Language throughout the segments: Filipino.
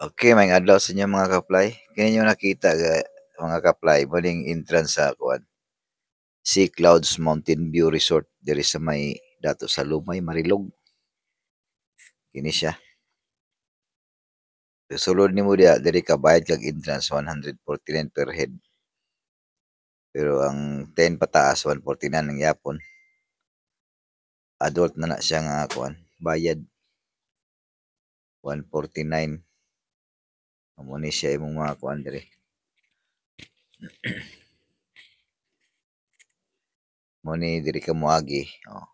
Okay, may adlaw sa inyo mga kaplay. Kini yung nakita mga kaplay muning entrance sa kuan. Sea Clouds Mountain View Resort diri sa may dato sa Lumay, Marilog. Kini siya. Sulod nimo diha diri ka bayad kag entrance 149 per head. Pero ang 10 pataas 149 ang yapon. Adult na siya nga kuan. Bayad 149. Amo ni siya imong mga kuan diri. Mo ni diri ka moagi. Oh.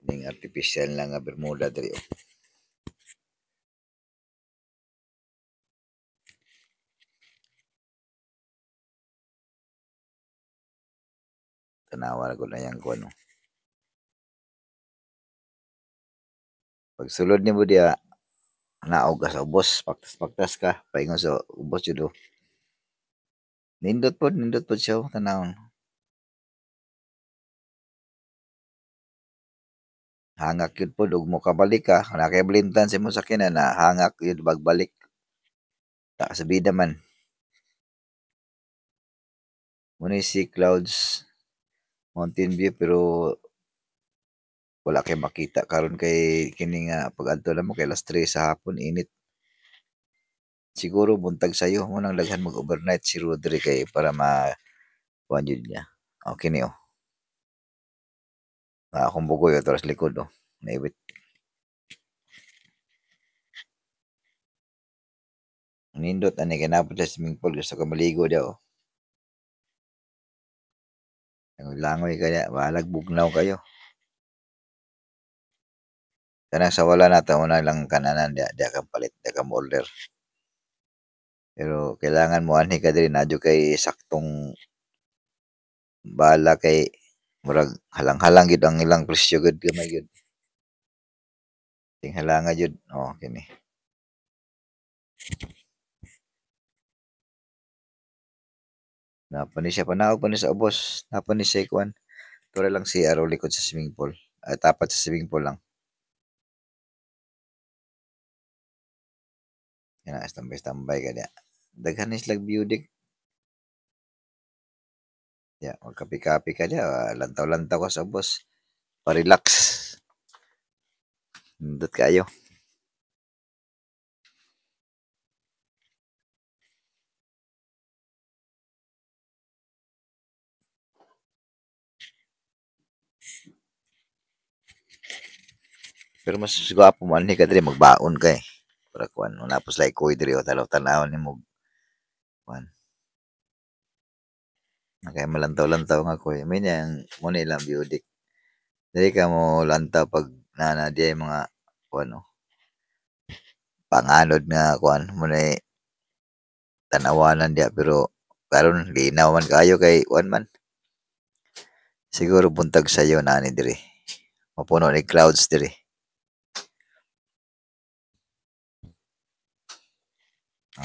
Ning artificial lang nga Bermuda diri. Oh. Tanawa ko na yang kuan. Oh. Pagsulod nimo diha naog ka sa ubos, paktas-paktas ka, paingon sa ubos jud. Oh. Nindot pod siya tanawon. Hangak yun po, ug mo kabalik ka, nakiblintan sa mo sakyanan na hangak yun bagbalik. Ta sa bida man. Muna Sea Clouds Mountain View pero wala kay makita karon kay kini nga pag-adto na mo kay alas 3 sa hapon init. Siguro buntag sayo mo nang daghan mag-overnight si Rodri kay para kuan jud niya. Okay ni oh. Akong bugoy atras likod oh. Naibit. Nindot ani kay napod sa swimming pool gusto ka maligo daw. Ang langoy kaya balag bugnaw kayo. Kanang sa wala na una lang kananan dia kang palit, dia kang order. Pero kailangan mo ani ka diri nadyo kay saktong bala kay murag halang-halang gid ang ilang presyo gud gamay gud. Ting halanga jud. Oh, kini. Napa ni siya panaog pa ni sa ubos. Napa ni siya kuan. Tura lang si Aro likod sa swimming pool. Ay tapat sa swimming pool lang. Yan standby ka diya. Daghan ni sila view dik. Ya, magkapi-kapi ka diya. Lantaw-lantaw ka sa ubos. Pa-relax. Nindot kayo. Pero mas gwapo mo ani ka diri magbaon kay. Para kuan una pos like koy diri o tanaw-tanawon nimo kuan. Kay malantaw-lantaw nga koy. May niyang mo ni lang beauty. Dili ka mo lantaw pag nana di ay mga kuan no. Panganod nga kuan mo ni tanawanan dia pero karon linaw man kayo kay kuan man. Siguro buntag sayo nani diri. Mapuno ni clouds diri.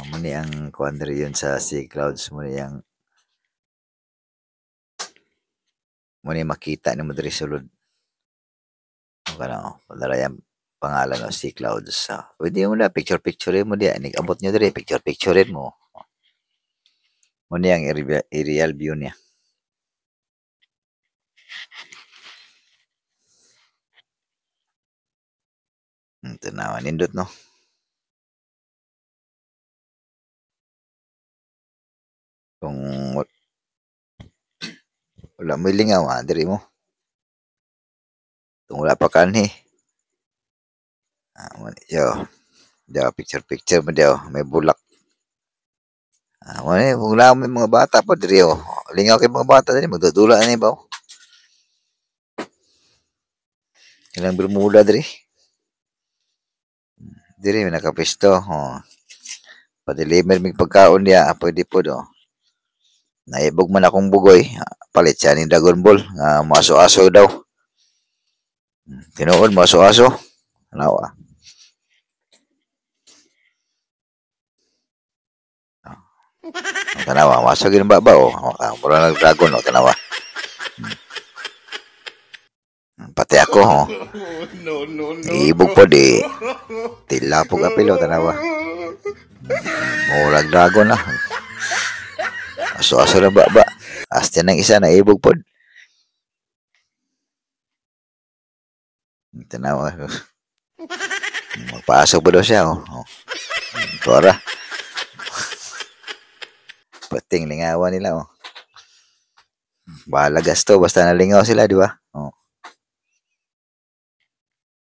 Muni ang kuan diri yun sa Sea Clouds muni ang muni makita nimo diri sulod. Kana padarayan pangalan ng Sea Clouds. Pwede mo na picture mo diya. Abot nyo diri picture mo. Muni ang aerial view niya. Tanawan nindot no. Kung wala mo lingaw diri mo. Kung wala pa kanhi. Yo. Daw picture mo daw may bulak. Wala may mga bata pa diri oh. Lingaw kay mga bata diri magdudula ni ba. Ilang Bermuda diri. Diri may nakapisto. Oh. Pa-deliver mig pagkaon niya, pwede po do. Naibog man akong bugoy, palit siya ni Dragon Ball, nga maso-aso daw. Tinuod, maso-aso. Nawa. Tanawa, maso gin ba o? Mura nag Dragon o, tanawa. Pati ako, ho. No. Ibog po di. Tila po kapilo, tanawa. Murag dragon lah. Aso-aso na ba? Asya ng isa na ibog pod. Tanawa. Magpasok ba daw siya? Oh. Tora. Pating lingawan nila. Oh. Bahala gasto. Basta nalingaw sila, di ba? Oh.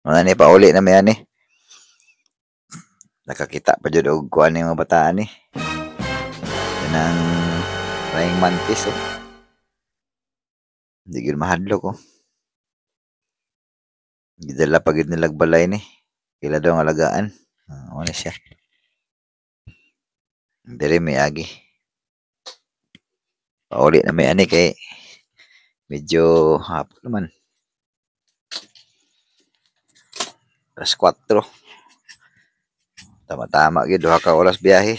Ano ni, pauli na may ani. Nakakita pa dyan og kuhan ng mga bataan ni. Yan ang Praying Mantis. Oh. Hindi yun mahadlok. Oh. Gidala pagid nilag balay ni. Kila daw ang alagaan. Ano siya. Dere may agi. Pauli na may ani kay medyo hapon naman. Alas 4. Tama-tama gid duha ka oras biyahe.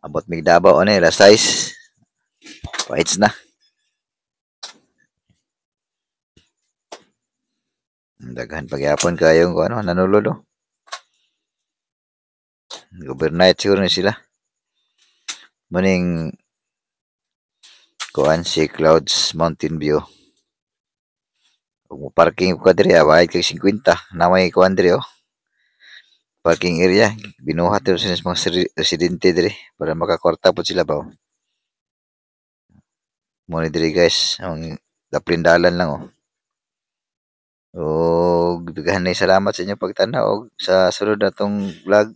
Abot mig Davao ani alas 6. Paits na. Daghan pagyapon kayong ano nanulolo. Overnight siguro ni sila. Maning kuan si Clouds Mountain View. Kung parking ko diri bayad kay 50 na may kuan diri oh. Parking area binuhat dito sa mga residente diri para makakwarta po sila ba. Mo diri guys, ang daplindalan lang oh. O daghan na salamat sa inyo pagtanaw og sa sunod na tong vlog.